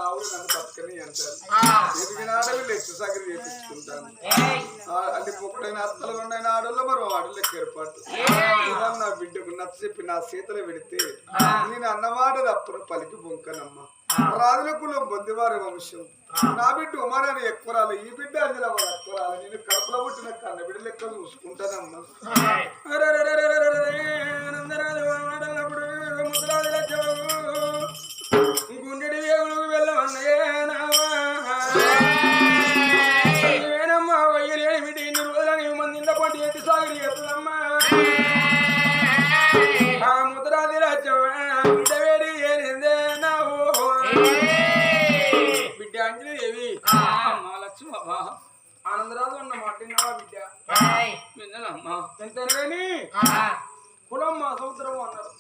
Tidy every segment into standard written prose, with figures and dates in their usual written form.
ఆవులు నన్ను బతకని అంటారు. ఎదిగిన ఆడవిళ్ళు ఎత్తు సగరి చేపించుకుంటాను. అది ముక్కడైన అత్తలు ఉండైన ఆడల్లో మరో ఆడలు ఏర్పాటు. నా బిడ్డకు నచ్చ చెప్పి నా సీతలు పెడితే నేను అన్నమాట తప్పును పలికి బొంకనమ్మ. రాజుల కులం బొద్దివారి వంశం. నా బిడ్డ ఉమారాని ఎక్కువ రాలి, ఈ బిడ్డ అంజల ఎక్కువ రాలి. నేను కడుపులో పుట్టిన కన్న బిడ్డ లెక్క చూసుకుంటానమ్మా. గుండెడి వేగులకు వెళ్ళమన్నయ్యేనమ్మా. వయ్యలేని బిడ్డ ఇన్ని రోజులని మంది ఇంట్లో పండి ఎత్తి సాగిరి ఎత్తుదమ్మా. ఆ ముద్రాది రాజ్యమా బిడ్డ వేడి ఏరిందే నావు బిడ్డ అంజలిదేవి అమ్మా లక్ష్మమ్మా ఆనందరాజు అన్న మాట బిడ్డ విన్ననమ్మా. ఎంతైనా కానీ కులం మా సముద్రం అన్నారు.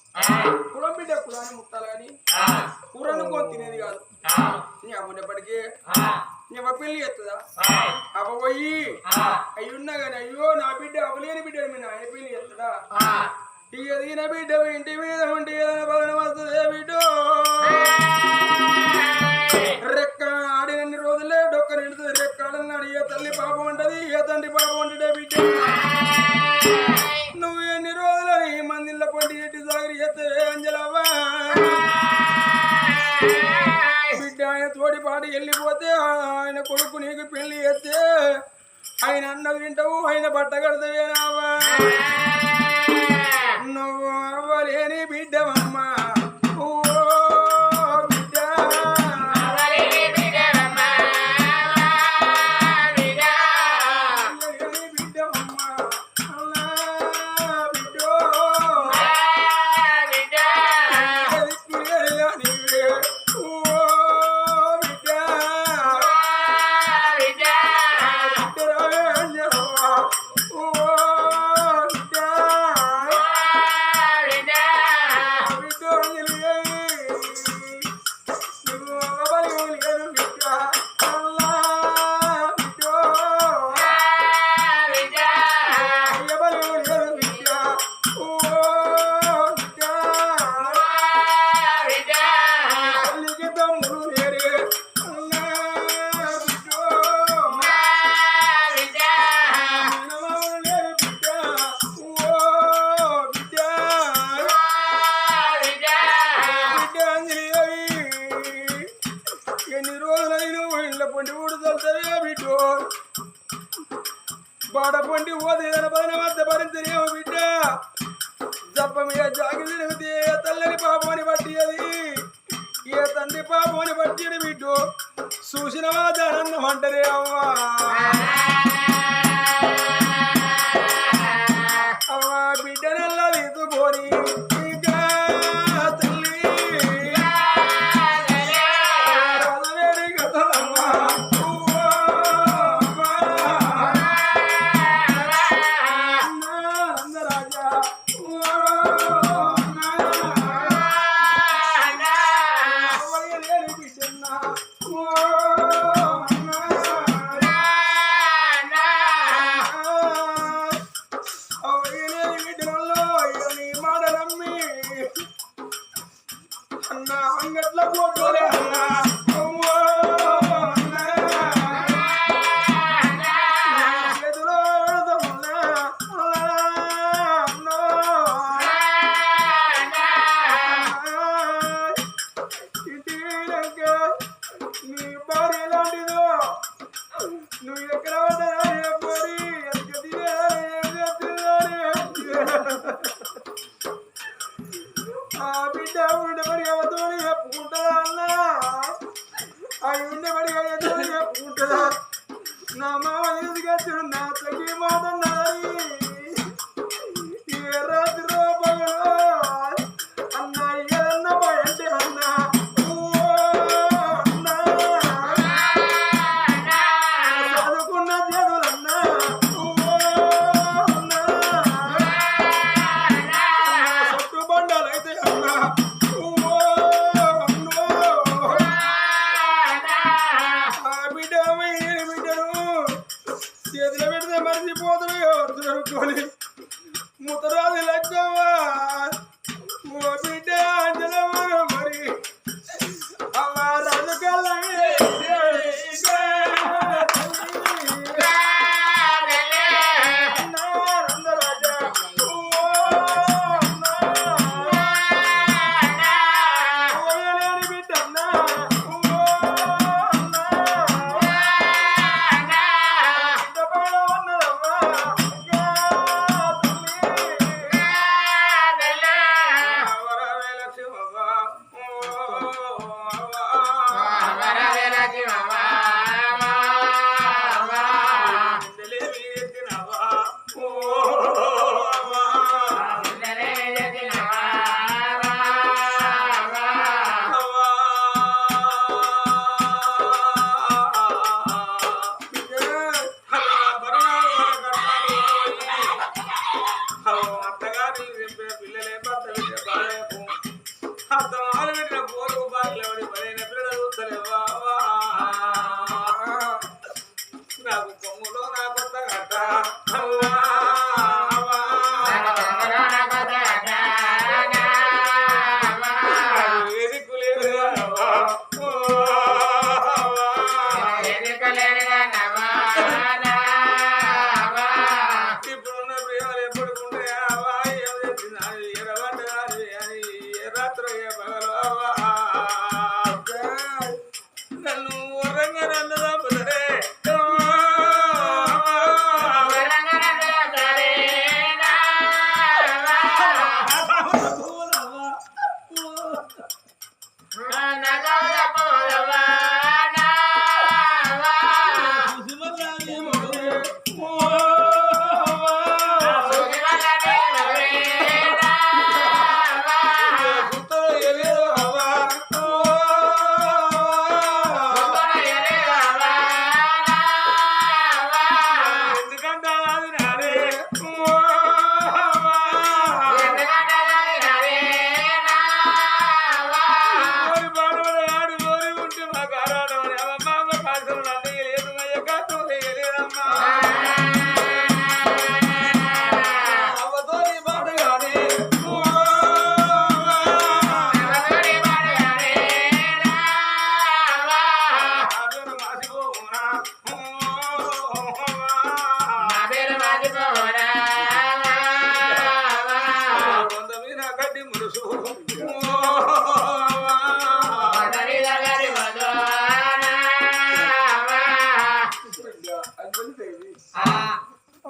కులం బిడ్డ కులాన్ని ముట్టాలి కానీ కూరనుకో తినేది కాదు. నీ అమ్మనప్పటికీ నీ అమ్మ పెళ్లి ఎత్తదా అవ్వ పోయి అయ్యున్నా కానీ అయ్యో నా బిడ్డ అవ్వలేని బిడ్డని మీ నాయన పెళ్లి ఎత్తదా. ఈ ఎదిగిన బిడ్డ ఇంటి మీద ఉంటే ఏదైనా భవనం వస్తుందే బిడ్డ. రెక్క ఆడినన్ని రోజులే డొక్క నిండుతుంది. రెక్క ఆడన్నాడు ఏ తల్లి పాపం ఉంటది ఏ తండ్రి పాపం ఉంటుందే బిడ్డ. నువ్వు ఎన్ని రోజులని మందిలో పండి ఎట్టి సాగరి ఎత్తవే అంజలవ్వా. బిడ్డ ఆయన తోడిపాటు వెళ్ళిపోతే ఆయన కొడుకు నీకు పెళ్లి ఎత్తే ఆయన అన్నం తింటావు ఆయన బట్ట కడతావేనావా. నువ్వు అవ్వలేని బిడ్డవమ్మా. బాడపండి ఓదేదన పదన వద్ద భరించలేవు బిడ్డ. జబ్బ మీద జాగి తిరిగితే ఏ తల్లని పాపమని పట్టియది ఏ తండ్రి పాపమని పట్టియది బిడ్డ. చూసిన వాదనన్ను అంటరే అవ్వా. అవ్వా బిడ్డనల్లా తీసుకొని అంగట్ల పోతలే అన్నా నీ భార్య ఎలాంటిదో నువ్వు ఎక్కడ ఆ బిడ్డ ఉండమని ఎవరితో చెప్పుకుంటా అన్నా.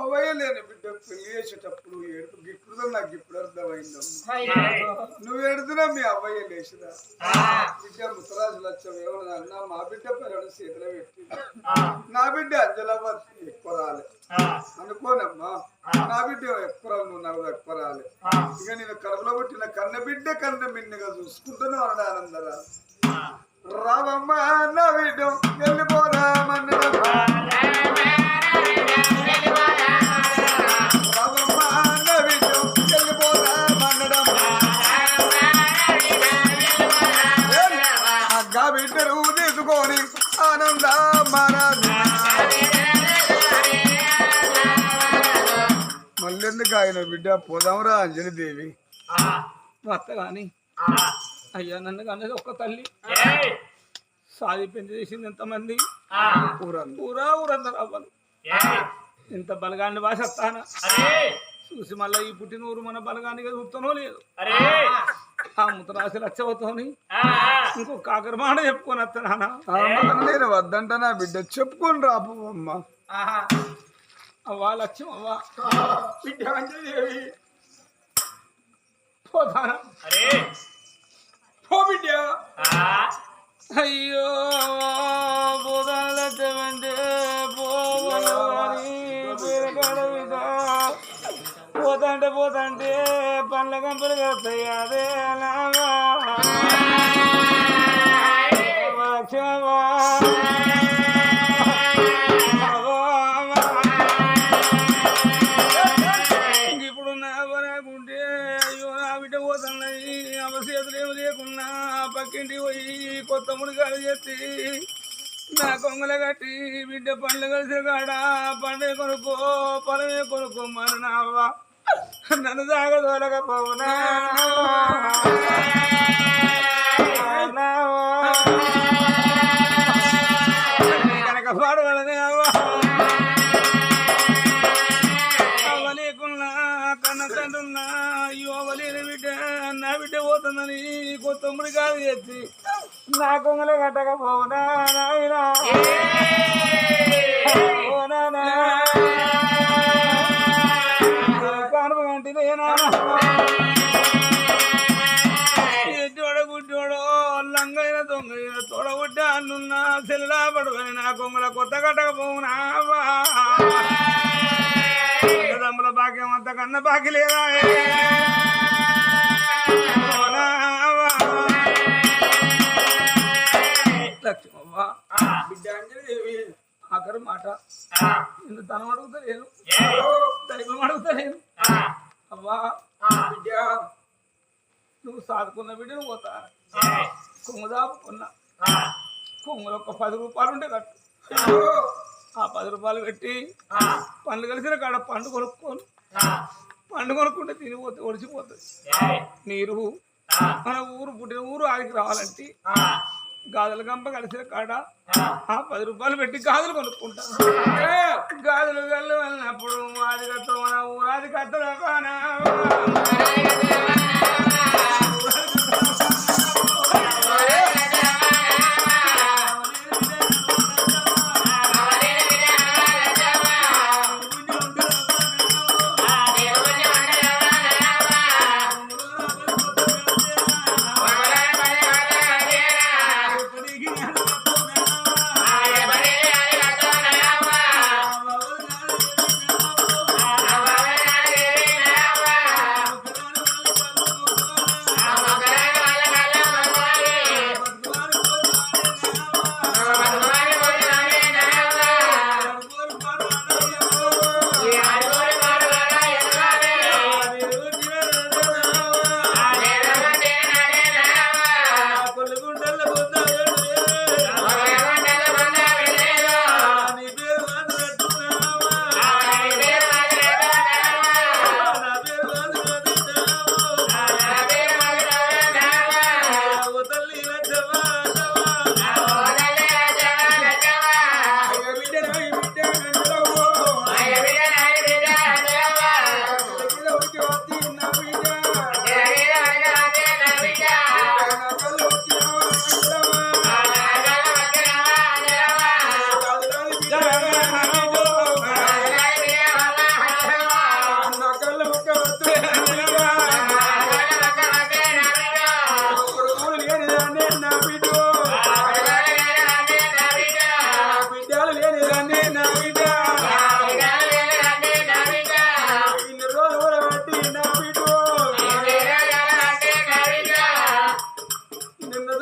అవయలేని బిడ్డ పెళ్లి చేసేటప్పుడు ఏడుపు గిప్పుడు నాకు ఇప్పుడు అర్థమైందమ్మా. నువ్వు ఎడుతున్నా మీ అవ్వయ్య లేచినా బిడ్డ ముత్తరాజు లక్ష్యం ఏమన్నా అన్నా మా బిడ్డ పిల్లలు చేతిలో పెట్టి నా బిడ్డ అంజలాబాద్ ఎక్కువ రాలే అనుకోనమ్మా. నా బిడ్డ ఎక్కువ నువ్వు నాకు ఎక్కువ రాలే. ఇక నేను కడుపులో పుట్టిన కన్న బిడ్డ కన్న మిన్నగా చూసుకుంటూనే ఉన్నాడు ఆనందరా. రామమ్మ నా బిడ్డ వెళ్ళిపోదామన్నా బిడ్డలు తీసుకొని ఆనంద మళ్ళెందుకు ఆయన బిడ్డ పోదాంరా అంజలి దేవి అత్త గాని అయ్యా నన్ను కన్నది ఒక్క తల్లి సాది పెళ్లి చేసింది ఎంతమంది ఊరందరూ అవ్వను ఇంత బలగాన్ని భాష వస్తానా చూసి మళ్ళీ ఈ పుట్టినూరు మన బలగానిగా చూస్తానో లేదు ఆ ముత్తరాశి లచ్చవుతోని ఇంకో కాకరమాట చెప్పుకొని వస్తానా నేను వద్దంట నా బిడ్డ చెప్పుకొని రాపు అమ్మ అవ్వా లక్ష్యం అవ్వా బిడ్డ అంజలిదేవి పోతానా పో బిడ్డ అయ్యో పోతాను లక్ష్యమంటే పోతాంటే పండ్ల కంపలు కడతాయి అదే ఇప్పుడు నాకుంటే అయ్యో నా బిడ్డ పోతున్నాయి అవసేతులు ఏమి లేకున్నా పక్కింటి పోయి కొత్త ముడికాలు చేసి నా కొంగల కట్టి బిడ్డ పండ్లు కలిసి కాడ పండుగ కొనుక్కో పొలమే కొనుక్కోమని నావా నన్ను సాగదోలకపోవునా కనుక పాడగలనే అవ్వలేకున్నా కన్న తండ్రున్నా అయ్యో అవ్వలేని బిడ్డ నా బిడ్డ పోతుందని కొత్త ముడికాలు చేసి నా కొంగల కట్టకపోవునా నాయనా ఎడ్డోడ గుడ్డోడో లంగైన దొంగైన తోడబుడ్డ అన్నున్నా సెల్లా పడుకొని నా కొంగల కొత్త కట్టకపోవునా దమ్ముల భాగ్యం అంత కన్న బాకి లేదా లక్ష్మవ్వ బిడ్డ అంజలిదేవి ఆఖరు మాట నిన్ను తనం అడుగుతలేను దైవం అడుగుతలేను అవ్వా బిడ్డ నువ్వు సాదుకున్న బిడ్డను పోతా కొమ్ము దాపుకున్నా కొమ్ములు ఒక 10 రూపాయలు ఉంటే కట్టు ఆ 10 రూపాయలు పెట్టి పండ్లు కలిసిన కాడ పండు కొనుక్కోను పండు కొనుక్కుంటే తినిపోతే ఒడిచిపోతుంది నీరు మన ఊరు పుట్టిన ఊరు ఆడికి రావాలంటే గాజుల గంప కలిసిన కాడ ఆ 10 రూపాయలు పెట్టి గాజులు కొనుక్కుంటా గాజులు గల్లు వెళ్ళినప్పుడు అది కట్ట మన ఊరాది కట్టనా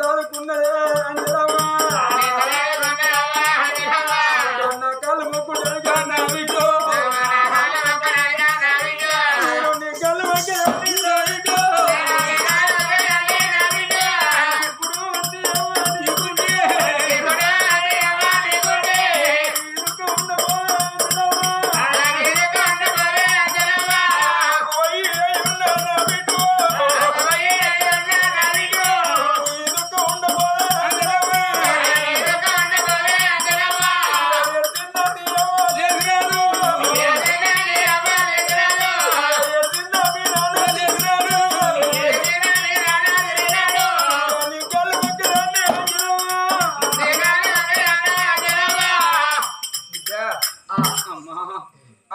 దాదుకున్నదే అంజలమ్మ నా కళ్ళు మొక్కుడు నా బిడ్డో నీ కళ్ళు మొక్కి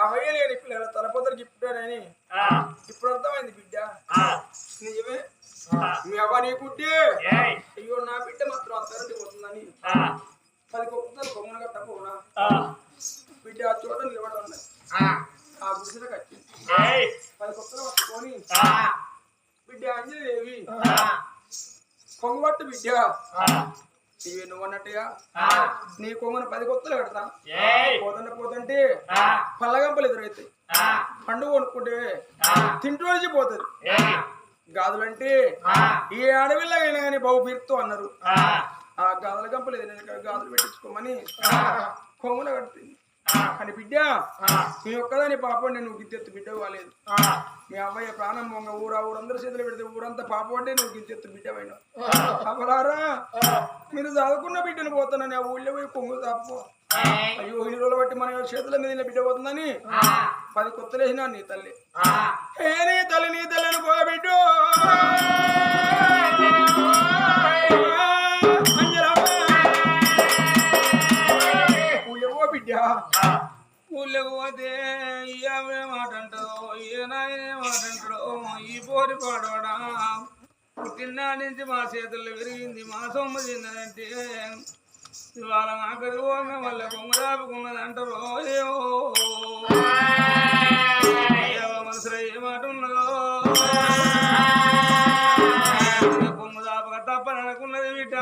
అవయ్యలేని పిల్లల తలపోతలకి ఇప్పుడేనని ఇప్పుడు అర్థమైంది బిడ్డ నిజమే మీ అవ్వ నీ కుట్టి అయ్యో నా బిడ్డ మాత్రం అత్తరంటి పోతుందని 10 కొత్తలు కొమ్మన కట్టపోనా బిడ్డ ఆ చోట నిలబడి ఉన్నది ఆ గుడిసెలకు వచ్చింది 10 కొత్తలు పట్టుకొని బిడ్డ అంజలిదేవి కొంగబట్టు బిడ్డ ఇవి నువ్వు అన్నట్టుగా నీ కొంగను 10 కొత్తలు పెడతా పోతుంటే పల్లగంపలు ఎదురైతాయి పండుగ కొనుక్కుంటే తింటూ పోతుంది గాజులంటే ఏ అడవిలాగైనా కానీ బాబు పీరుతో అన్నారు ఆ గాజుల గంపలు ఏదైనా గాజులు పెట్టించుకోమని కొంగున కడుతుంది కానీ బిడ్డ నీ ఒక్కదాని పాపండి నువ్వు గిద్దెత్తు బిడ్డ కాలేదు మీ అమ్మాయి ప్రాణం పొంగ ఊరందరూ చేతులు పెడితే ఊరంతా పాపం అంటే నువ్వు గిద్దెత్తు బిడ్డవైనా అపరారా మీరు చదువుకున్న బిడ్డను పోతానని ఆ ఊళ్ళో పోయి కొంగు తప్పు అయ్యో ఇన్ని రోజులు బట్టి మన చేతుల మీద బిడ్డ పోతుందని 10 కొత్తలు వేసినా నీ తల్లి నీ తల్లి అని పోగా బిడ్డు ఊళ్ళో బిడ్డ ఊళ్ళోకి పోతే ఇవే మాట అంటారో ఈయన మాట అంటారో ఈ పోరి పాడవాడా పుట్టినా నుంచి మా చేతుల్లో విరిగింది మా సొమ్ము తిన్నదంటే ఇవాళ ఆఖరి పోగా మళ్ళీ కొమ్మ దాపుకున్నది అంటారో ఏవో మనసులో ఏ మాట ఉన్నదో కొమ్మ దాపక తప్పననుకున్నది బిడ్డ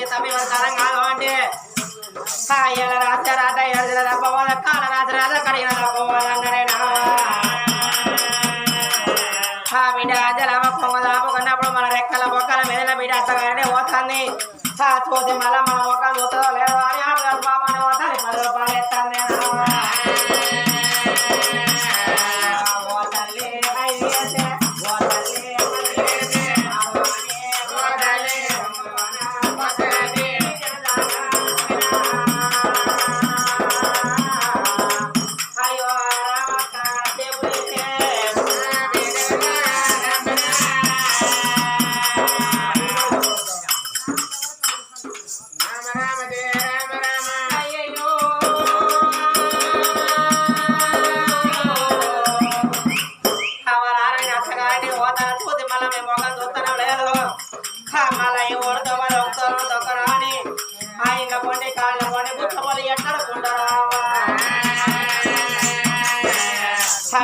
Sampai అంటే ఇలా రాత్రి రాత ఎడదిన తప్పవాల కాల రాత్రి రాత కడిగిన తప్పవాలన్నాడేనా బిడ్డ అద్దెలమ్మ పొంగదాపు కొన్నప్పుడు మన రెక్కల బొక్కల మీద బిడ్డ అత్తగానే పోతుంది చూసి మళ్ళీ మన మొక్కలు చూస్తుందో లేదో అని మన పోతాను 10 రూపాయలు ఎత్తాను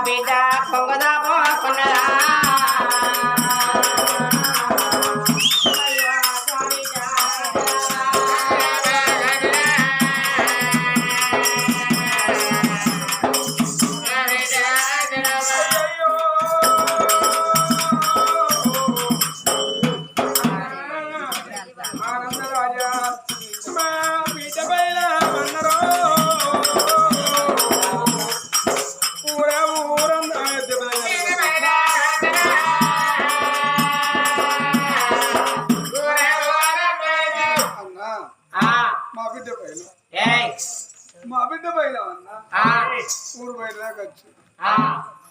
బిడ్డ పొంగదా పోకున్నదా మా బిడ్డ పైన ఊరు బయటదాకా వచ్చి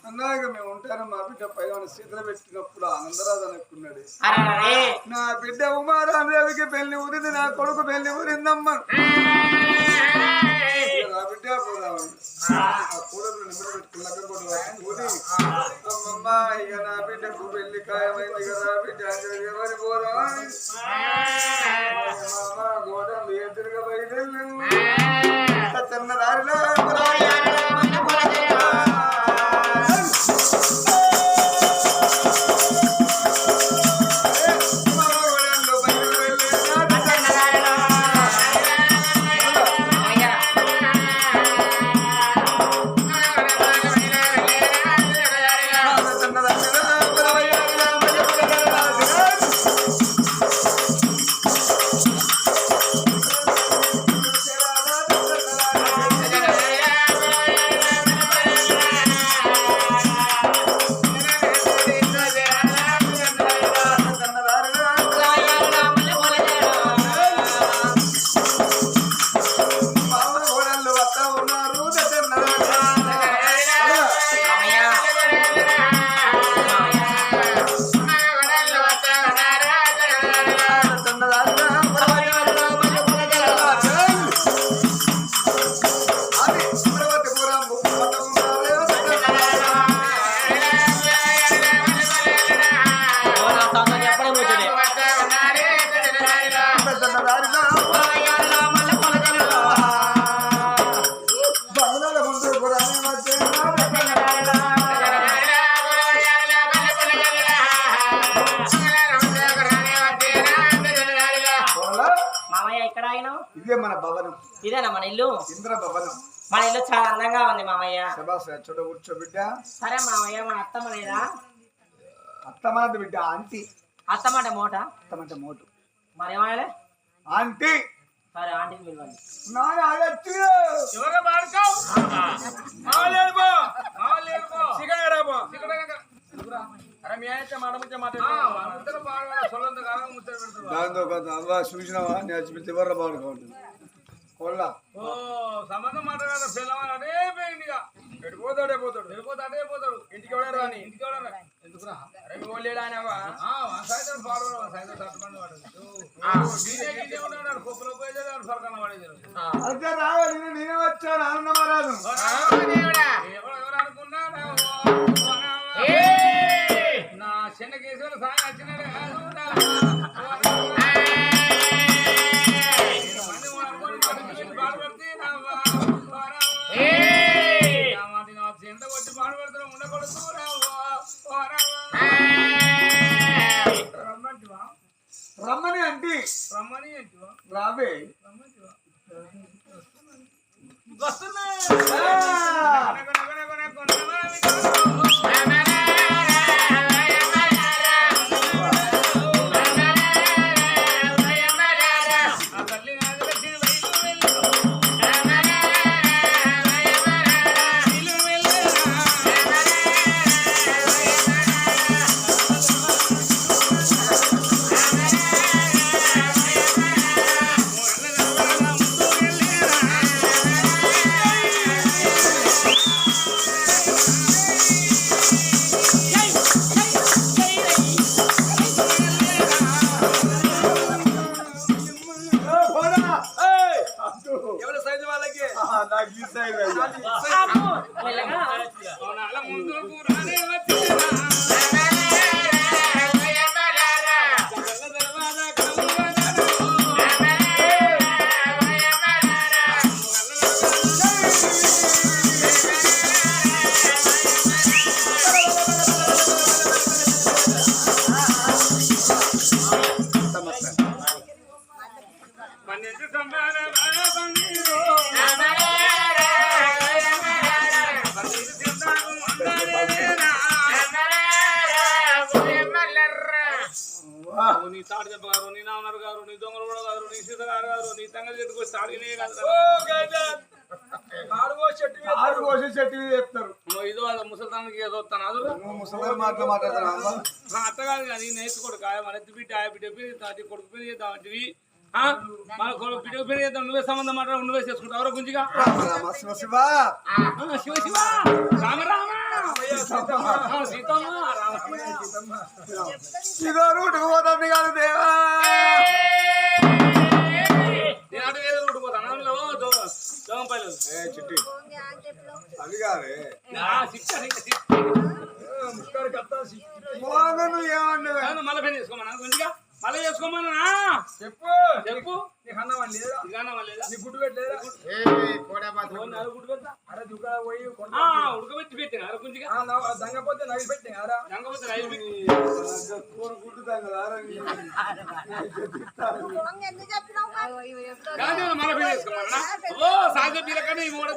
అన్నాక మేము ఉంటాను మా బిడ్డ పైన సీతలు పెట్టినప్పుడు ఆనందరాజు అనుకున్నాడు నా బిడ్డ ఉమారామదేవికి పెళ్లి ఊరింది నా కొడుకు పెళ్లి ఊరిందమ్మ నా బిడ్డ పోదామని ఆ కూడలు నిమ్మలు పెట్టుకున్నాక ఊరి అమ్మమ్మ ఇక నా బిడ్డకు పెళ్లి ఖాయమైంది కదా బిడ్డ ఎవరి పోరా గోడలు ఎదురుగా బయలు చిన్న దారిలో ఇదే మన భవనం. ఇదేనా మన ఇల్లు? ఇంద్ర భవనం. మన ఇల్లు చాలా అందంగా ఉంది మామయ్య. చోట కూర్చో బిడ్డ. సరే మామయ్య, మన అత్తమ్మ లేదా? అత్తమాట బిడ్డ ఆంటీ. అత్తమాట మోట? అత్తమాట మోటు. మరేమాయలే? ఆంటీ. సరే ఆంటీని పిలవండి. దాంతో చూసినావా నేర్చిపితే ఎవరు బాడుకోండి కొల్ల సంబంధం మాట్లాడాలి పిల్లవాడు అదే పోయిందిగా ఎడిపోతాడే పోతాడు వెళ్ళిపోతాడే పోతాడు ఇంటికి ఎవడారు అని ఇంటికి ఎవడారు ఎందుకురా లేడానేవా సాయంత్రం పాడు సాయంత్రం తట్టుబండి వాడు కుప్పలో పోయేదాడు సొరకన్న వాడేదారు అదే రావాలి నేనే వచ్చాను ఆనందమరాజు ఎవరు అనుకున్నా నా చిన్న కేసులు సాయం వచ్చినాడు ఎంత వచ్చి పాడుపడుతున్నా ఉండకూడదు రమ్మని అంటే రమ్మని రాబే ఎవరి సైజు వాళ్ళకి నాకు ఈ సైడ్ అమ్మో, మెల్లగా. అలా ముందుకు రానే వచ్చిరా నీ తాడు దెబ్బ గారు నీ నాన్నగారు గారు నీ దొంగలు కూడా గారు నీ సీత గారు గారు నీ తంగ చెట్టుకు వచ్చి తాడినే కాదు ఆరు కోసి చెట్టు చెప్తారు ఇదో అది ముసలితానికి ఏదో వస్తాను ముసలి మాట్లాడుతున్నా అత్త కాదు కానీ నేర్చుకోడు కాయ మన ఎత్తి బిడ్డ బిడ్డ పెరిగి కొడుకు పెరిగి చేద్దామంటివి మన బిడ్డ పెరిగి చేద్దాం నువ్వే సంబంధం మాట్లాడు నువ్వే చేసుకుంటావు ఎవరో గుంజిగా శివ శివ శివ శివ రామ రామ సీతమ్మ రామ ఇదో రూటుకు పోతుంది కాదు దేవా నేను అటు ఏదో రూట్ పోతాను దోమపల్లి చిట్టి అది కాదే నువ్వు ఏమన్నా మళ్ళీ పెళ్లి చేసుకోమన్నా గుంజిగా మళ్ళీ చేసుకోమన్నా చెప్పు చెప్పు నీకు అన్నవాళ్ళు లేదా ఇదానమా లేదా నీ గుడ్డు పెట్టలేదా గుడ్డు పెట్టా అరే దుకా పోయి ఉడకబెట్టి పెట్టిన అర గుంజిగా దంగపోతే నగి పెట్టిన కదా రంగపోతే రైలు పెట్టి గుడ్డు దంగదా మళ్ళీ పెళ్లి చేసుకోమన్నా ఓ సాగ పిల్లకని ఈ మూడ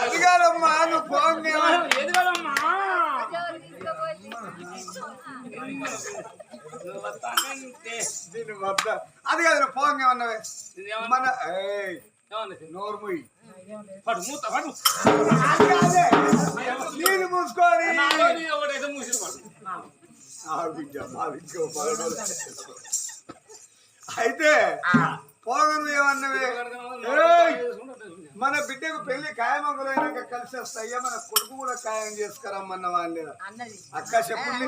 అది కాదమ్మా నువ్వు పోంగే ఏది కదమ్మా అది కాదు నువ్వు పోంగే ఉన్నవే మన నోరు ముయ్యి పడు మూత పడు నీళ్ళు మూసుకొని ఒకటైతే మూసిన పడు అయితే పోగను ఏమన్నవే మన బిడ్డకు పెళ్లి ఖాయమొగలైనాక కలిసి వస్తాయ్యా మన కొడుకు కూడా ఖాయం చేసుకురమ్మన్న వాళ్ళు అక్క చెప్పుల్ని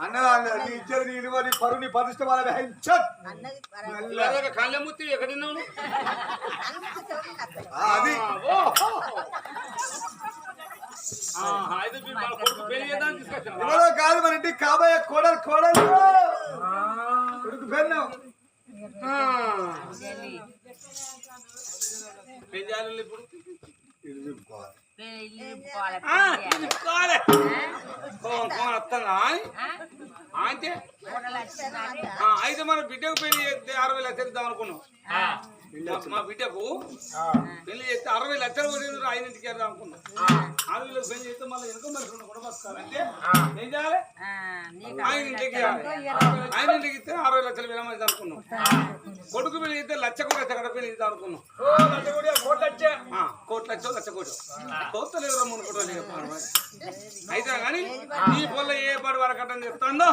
అన్నదా నీ ఇద్దరు నీ ఇలువ నీ పరువు నీ పరిష్ట వాళ్ళ కాళ్ళముత్తి ఎక్కడున్నావు అది పెళ్లి చేద్దాం తీసుకొచ్చాను ఎవరో కాదు మన ఇంటికి కాబోయే కోడలు కోడలు కొడుకు పెన్నాం ఏం చేయాలి ఇప్పుడు అయితే అయితే మన బిడ్డకు పెళ్లి చేస్తే 60 లక్షలు ఇద్దాం అనుకున్నాం మా బిడ్డకు పెళ్లి చేస్తే 60 లక్షలు కొట్టిండ్రు ఆయనింటికి వెళ్దాం అనుకున్నాం 60 లక్షలు పెళ్లి చేస్తే మళ్ళీ వెనుక మనిషి కూడా బతకాలి అంటే ఏం చేయాలి ఆయనింటికి ఆయనింటికి ఇస్తే 60 లక్షలు విలమని అనుకున్నాం కొడుకు పెళ్లి చేస్తే లక్షకు లక్ష కడ పెళ్లి ఇద్దాం అనుకున్నాం కోట్ల లక్ష కోటి కోతలు ఎవరో మునుకోవడం అయితే కానీ ఈ పొల్ల ఏ పడి వరకట్టం చెప్తాందో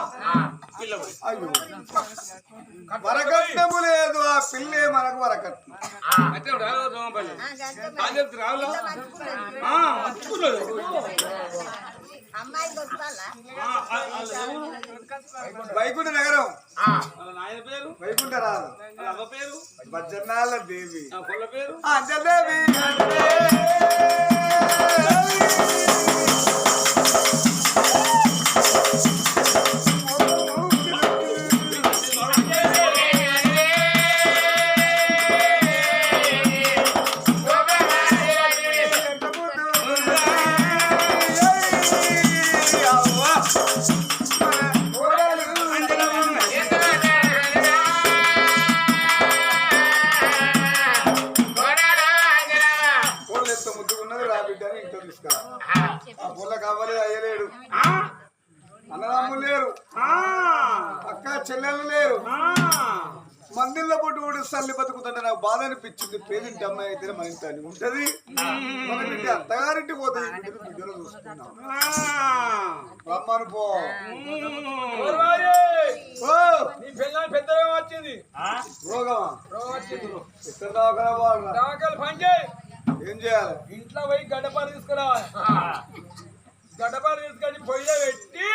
పిల్ల అయ్యో వరకట్నము లేదు ఆ పిల్లే మనకు వరకట్నం అయితే దోమపల్లి రాజు రావులో వైకుంఠ నగరం నాయన పేరు వైకుంఠ రాదు అవ్వ పేరు భజనాల దేవి పొల్ల పేరు అంజదేవి ముద్దుకున్నది రా బిడ్డని ఇంట్లో తీసుకురా ఆ పొల్ల కావాలి అయ్యలేడు అన్నదమ్ములు లేరు అక్క చెల్లెళ్ళు లేరు మందిళ్ళ పొట్టు కూడా సల్లి బతుకుతుంటే నాకు బాధ అనిపించింది పేదింటి అమ్మాయి అయితే మన ఇంటి అని ఉంటది మన బిడ్డ అత్తగారింటి పోతుంది బిడ్డలో చూసుకున్నాం రమ్మను పో పెద్దగా వచ్చింది రోగమా ఎక్కడ దవాఖాన పోవాలా? ఏం చేయాలి ఇంట్లో పోయి గడ్డపాలు తీసుకురావాలి గడ్డపాలు తీసుకొని పొయ్యిలో పెట్టి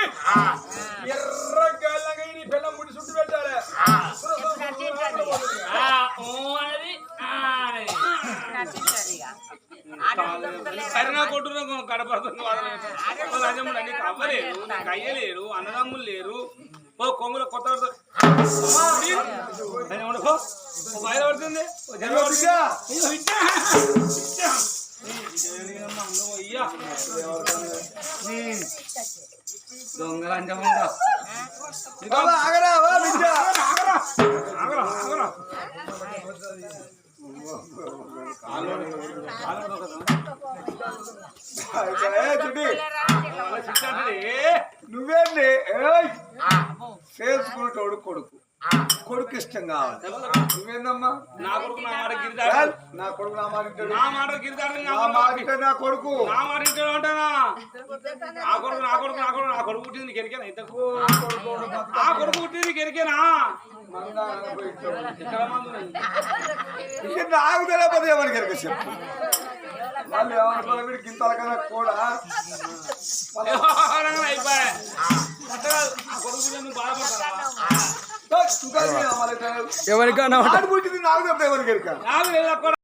ఎర్ర గాలిగా నీ పిల్ల ముడి చుట్టు పెట్టాలి సరైన కొట్టున కడపడుతుంది రాజమ్ముడు నీకు అవ్వలేరు నీకు అయ్యలేరు అన్నదమ్ములు లేరు ఓ కొమ్ముల కొత్త బయట పడుతుంది దొంగలంజముందా నువ్వేండి చేసుకునేటోడు కొడుకు కొడుకు ఇష్టం కావాలి నువ్వేందమ్మా నా కొడుకు నా మాట గిరిదాడు నా కొడుకు నా మాట నా మాట గిరిదాడు నా మాట నా కొడుకు నా మాట ఇంటాడు అంటానా నా కొడుకు నా కొడుకు నా కొడుకు నా కొడుకు పుట్టింది నీకు ఎరికేనా ఇంతకు ఆ కొడుకు పుట్టింది నీకు ఎరికేనా ఇక్కడ నాకు తెలియదు ఏమని కనుక చెప్పు వాళ్ళు ఏమనుకోవాలి వీడికి ఇంత కన్నా కూడా అయిపోయా కొడుకు బాధపడతారా ఎవరికైనా నాకు చెప్తే ఎవరికి నాకు